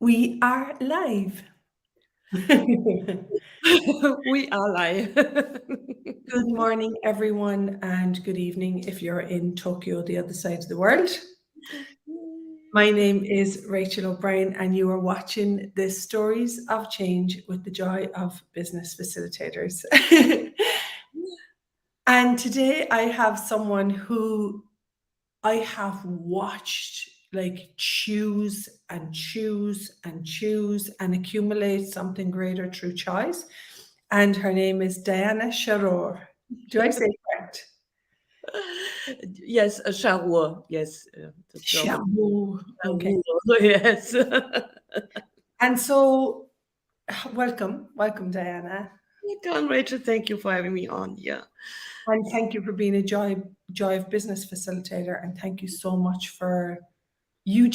We are live. Good We are live. morning, everyone, and good evening if you're in Tokyo, the other side of the world. My name is Rachel O'Brien, and you are watching the Stories of Change with the Joy of Business Facilitators. And today I have someone who I have watched like choose and accumulate something greater through choice. And her name is Diana Sharor. Do I say it correct? Yes, a Charur. Yes, the German Sharor. Okay. Charur. Yes. And so, welcome, Diana. Welcome, Rachel. Thank you for having me on. Yeah, And thank you for being a Joy of Business facilitator. And thank you so much for you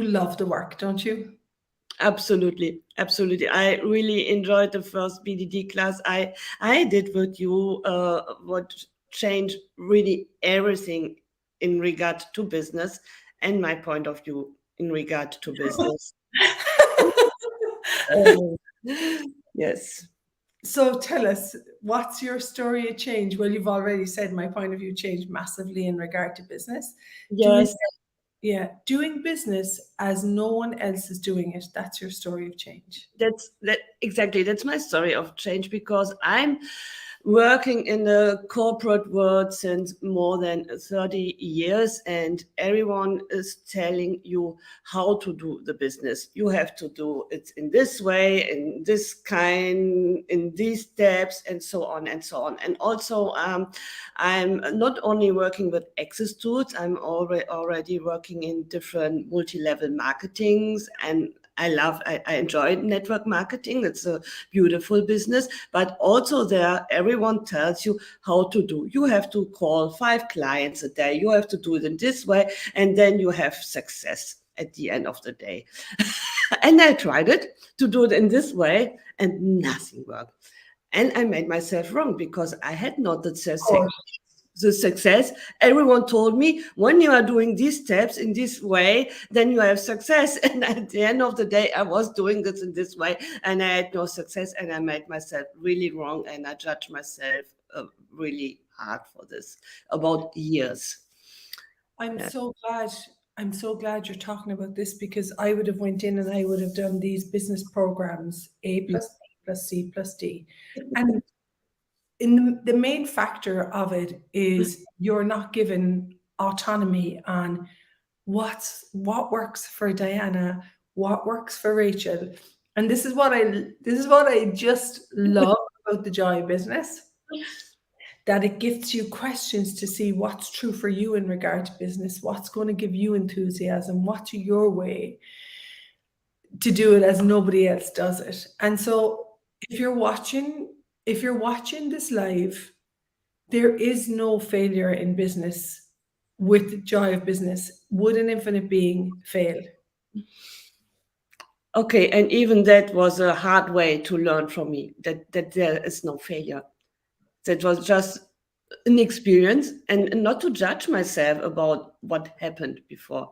love the work, don't you? absolutely, absolutely. I really enjoyed the first BDD class I did with you. What changed really everything in regard to business and my point of view in regard to business. Uh, yes. So tell us, what's your story of change? Well, you've already said my point of view changed massively in regard to business. Doing, Yes, yeah, doing business as no one else is doing it. That's your story of change. that's my story of change because I'm working in the corporate world since more than 30 years, and everyone is telling you how to do the business. You have to do it in this way, in this kind, in these steps, and so on and so on. And also, I'm not only working with access tools, I'm already working in different multi-level marketings, and I enjoy network marketing. It's a beautiful business, but also there, everyone tells you how to do. You have to call 5 clients a day. You have to do it in this way, and then you have success at the end of the day. And I tried it to do it in this way, and nothing worked. And I made myself wrong because I had not Of course. the success. Everyone told me when you are doing these steps in this way, then you have success. And at the end of the day, I was doing this in this way and I had no success, and I made myself really wrong, and I judged myself really hard for this about years. I'm Yeah. so glad. I'm so glad you're talking about this because I would have went in and I would have done these business programs, A plus B plus C plus D. And in the main factor of it is you're not given autonomy on what works for Diana, what works for Rachel. And this is what I just love about the Joy business, that it gives you questions to see what's true for you in regard to business, what's going to give you enthusiasm, what's your way to do it as nobody else does it. And so if you're watching, if you're watching this live, there is no failure in business with Joy of Business. Would an infinite being fail? Okay, and even that was a hard way to learn from me that there is no failure. That was just an experience, and not to judge myself about what happened before.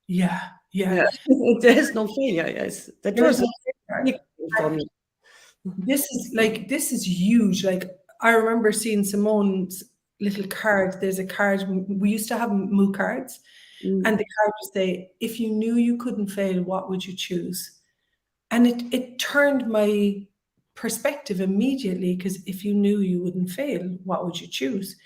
Yeah, yeah. Yeah, there is no failure. Yes, that There is was no a failure. big thing for me. This is huge. Like I remember seeing Simone's little card. There's a card we used to have moo cards, Mm. and the card would say, "If you knew you couldn't fail, what would you choose?" And it turned my perspective immediately because if you knew you wouldn't fail, what would you choose?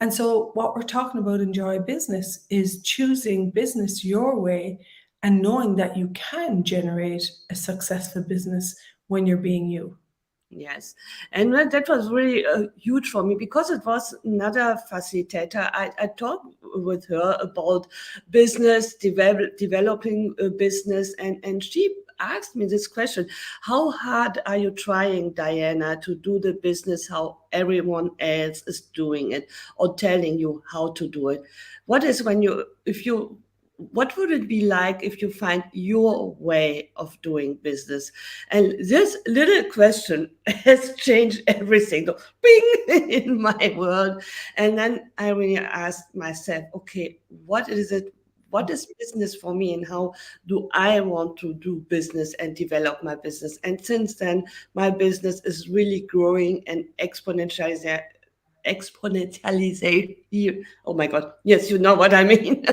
And so what we're talking about in Joy Business is choosing business your way and knowing that you can generate a successful business when you're being you. Yes, and that was really huge for me because it was another facilitator. I talked with her about business, developing a business, and she asked me this question: how hard are you trying, Diana, to do the business how everyone else is doing it or telling you how to do it? What is when you, if you, what would it be like if you find your way of doing business? And this little question has changed everything, the bing in my world. And then I really asked myself, okay, what is it? what is business for me and how do I want to do business and develop my business. And since then, my business is really growing and exponentializing. Oh my God, yes, you know what I mean.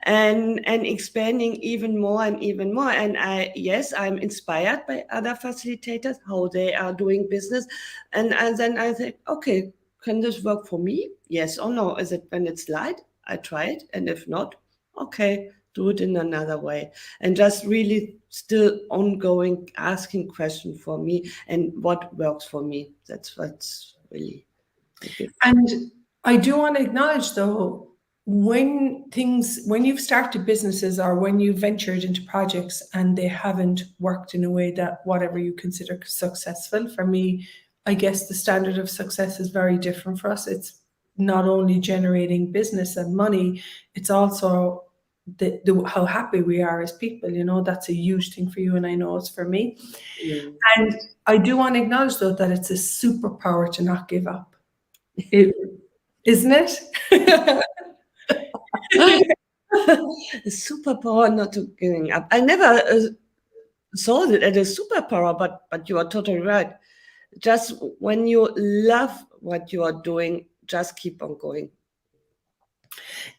And expanding even more and even more. And I'm inspired by other facilitators, how they are doing business. And then I think, okay, can this work for me? Yes or no? Is it when it's light? I try it. And if not, okay, do it in another way. And just really still ongoing asking question for me and what works for me. That's what's really big. And I do want to acknowledge, though, when you've started businesses or when you've ventured into projects and they haven't worked in a way that whatever you consider successful, for me, I guess the standard of success is very different for us. It's not only generating business and money, it's also how happy we are as people. That's a huge thing for you, and I know it's for me. And I do want to acknowledge, though, that it's a superpower to not give up. Isn't it? A superpower not to giving up. I never saw it as a superpower, but you are totally right. Just when you love what you are doing, just keep on going.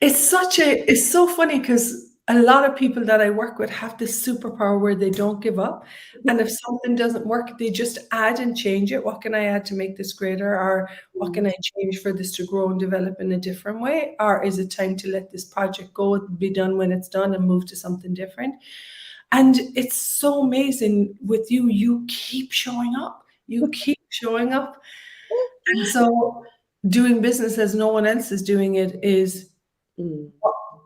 It's so funny because a lot of people that I work with have this superpower where they don't give up. And if something doesn't work, they just add and change it. What can I add to make this greater? Or what can I change for this to grow and develop in a different way? Or is it time to let this project go, be done when it's done, and move to something different? And it's so amazing with you. You keep showing up. You keep showing up. And so doing business as no one else is doing it is,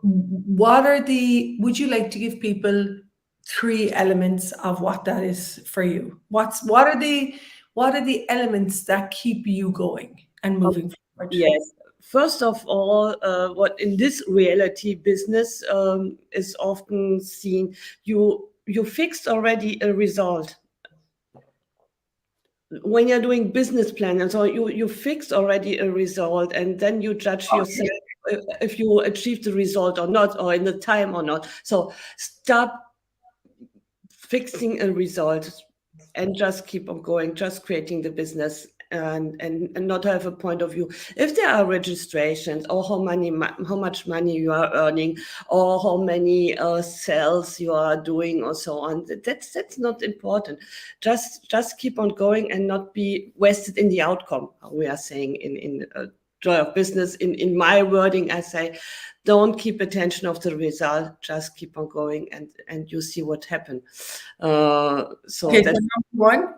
would you like to give people 3 elements of what that is for you? What are the elements that keep you going and moving forward? Yes. First of all, what in this reality business is often seen, you fixed already a result. When you're doing business plan, and so you fix already a result, and then you judge yourself if you achieved the result or not, or in the time or not. So stop fixing a result and just keep on going, just creating the business and not have a point of view. If there are registrations or how much money you are earning or how many sales you are doing or so on, that's not important. Just keep on going and not be wasted in the outcome. We are saying in Joy of Business, in my wording, I say, don't keep attention of the result, just keep on going and you see what happened. So number 1,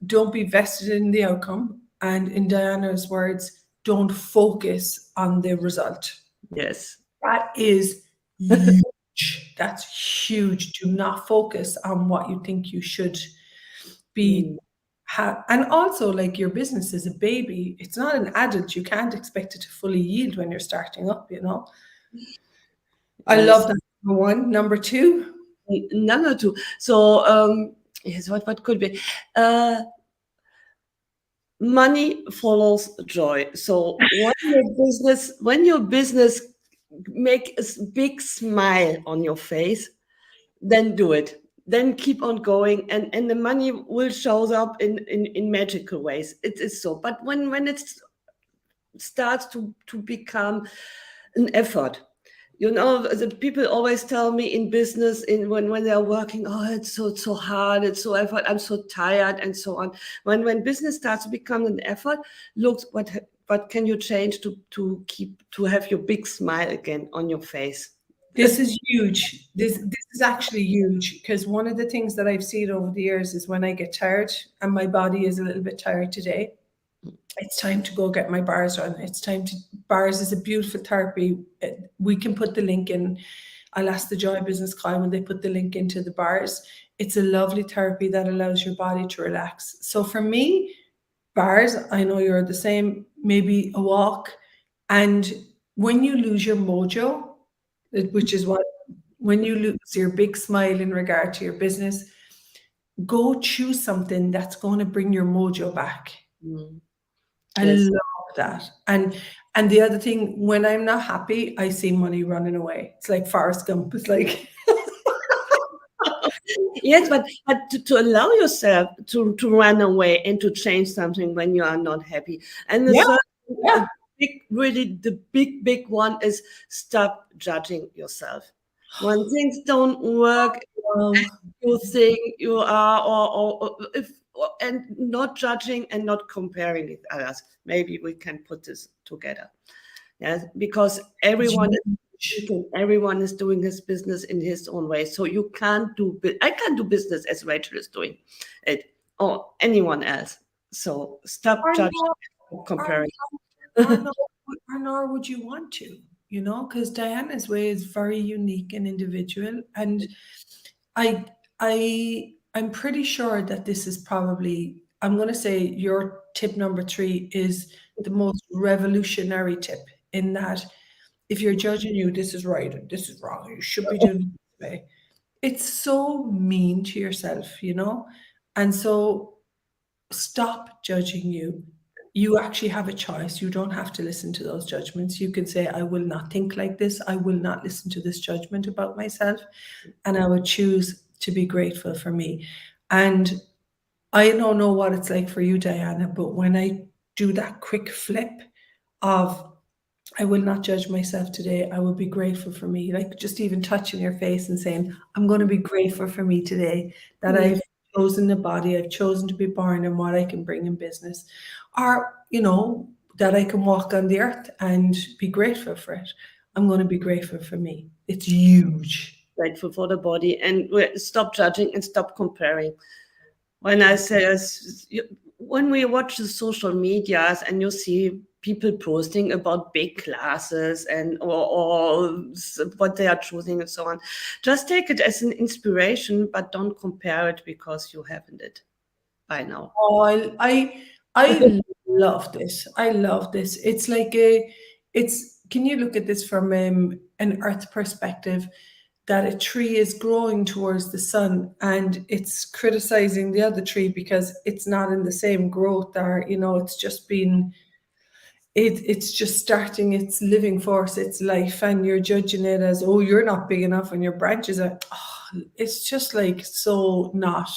don't be vested in the outcome. And in Diana's words, don't focus on the result. Yes. That is huge. That's huge. Do not focus on what you think you should be. And also, like, your business is a baby. It's not an adult. You can't expect it to fully yield when you're starting up, I love that. Number 1. Number 2. Number 2. So yes, what could be? Money follows joy. So when your business make a big smile on your face, then do it. Then keep on going, and the money will show up in magical ways. It is so. But when it starts to become an effort, the people always tell me in business, when they're working, oh, it's so hard, it's so effort, I'm so tired, and so on. When business starts to become an effort, look what can you change to have your big smile again on your face. This is huge. This is actually huge, because one of the things that I've seen over the years is when I get tired, and my body is a little bit tired today, it's time to go get my bars on. Bars is a beautiful therapy. We can put the link in. I'll ask the Joy Business Call when they put the link into the bars. It's a lovely therapy that allows your body to relax. So for me, bars, I know you're the same, maybe a walk. And when you lose your mojo, which is when you lose your big smile in regard to your business, go choose something that's going to bring your mojo back. I love that. And And the other thing, when I'm not happy, I see money running away. It's like Forrest Gump. It's like, Yes, but to allow yourself to run away and to change something when you are not happy. And the yeah, third, yeah. really the big one is stop judging yourself. When things don't work, Well, you think you are, or if, and not judging and not comparing with others. Maybe we can put this together. Yes, because everyone is doing his business in his own way. So you can't do, I can't do business as Rachel is doing it, or anyone else. So stop or judging, not, or, comparing. or, nor, or nor would you want to, because Diana's way is very unique and individual. And I, I'm pretty sure that this is probably, I'm going to say your tip number 3 is the most revolutionary tip, in that if you're judging you, this is right and this is wrong, you should be doing it this way. It's so mean to yourself. And so stop judging you. You actually have a choice. You don't have to listen to those judgments. You can say, I will not think like this. I will not listen to this judgment about myself. And I would choose to be grateful for me. And I don't know what it's like for you, Diana, but when I do that quick flip of, I will not judge myself today, I will be grateful for me, like just even touching your face and saying, I'm going to be grateful for me today, that Yes, I've chosen the body, I've chosen to be born, and what I can bring in business, or, that I can walk on the earth and be grateful for it. I'm going to be grateful for me. It's huge. grateful for the body, and stop judging and stop comparing. When I say, when we watch the social medias and you see people posting about big classes and or what they are choosing and so on, just take it as an inspiration, but don't compare it because you haven't it by now. Oh, I love this. I love this. It's like can you look at this from an earth perspective, that a tree is growing towards the sun and it's criticizing the other tree because it's not in the same growth, or it's just been it's just starting its living force, its life, and you're judging it as, oh, you're not big enough and your branches are, it's just like so not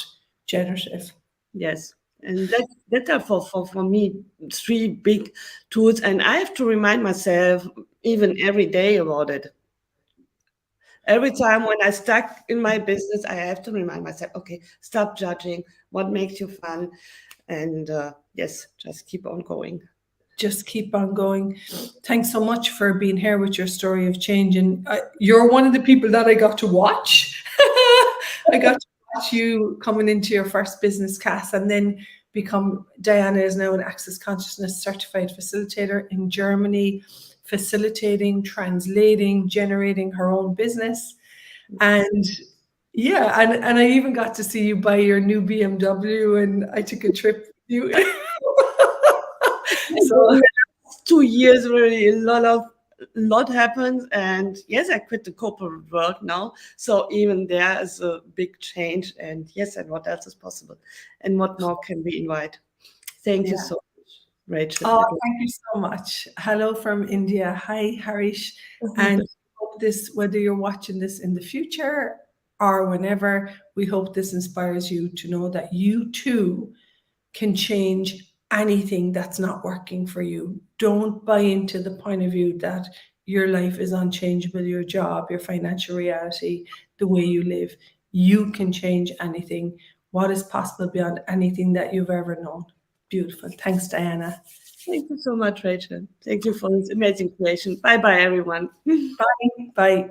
generative. Yes. And that are for me 3 big tools. And I have to remind myself even every day about it. Every time when I stuck in my business, I have to remind myself, okay, stop judging, what makes you fun, and yes, just keep on going. Just keep on going. Thanks so much for being here with your story of change. And you're one of the people that I got to watch. I got to watch you coming into your first business class, and then Diana is now an Access Consciousness certified facilitator in Germany, facilitating, translating, generating her own business. And yeah, and I even got to see you buy your new BMW, and I took a trip with you. So 2 years, really, a lot happens, and yes, I quit the corporate world now, so even there is a big change, and yes, and what else is possible, and what more can we invite? Thank you yeah. so much, Rachel. Oh, thank you so much. Hello from India. Hi, Harish. And hope this, whether you're watching this in the future or whenever, we hope this inspires you to know that you too can change anything that's not working for you. Don't buy into the point of view that your life is unchangeable, your job, your financial reality, the way you live. You can change anything. What is possible beyond anything that you've ever known? Beautiful. Thanks, Diana. Thank you so much, Rachel. Thank you for this amazing creation. Bye bye, everyone. Bye. Bye.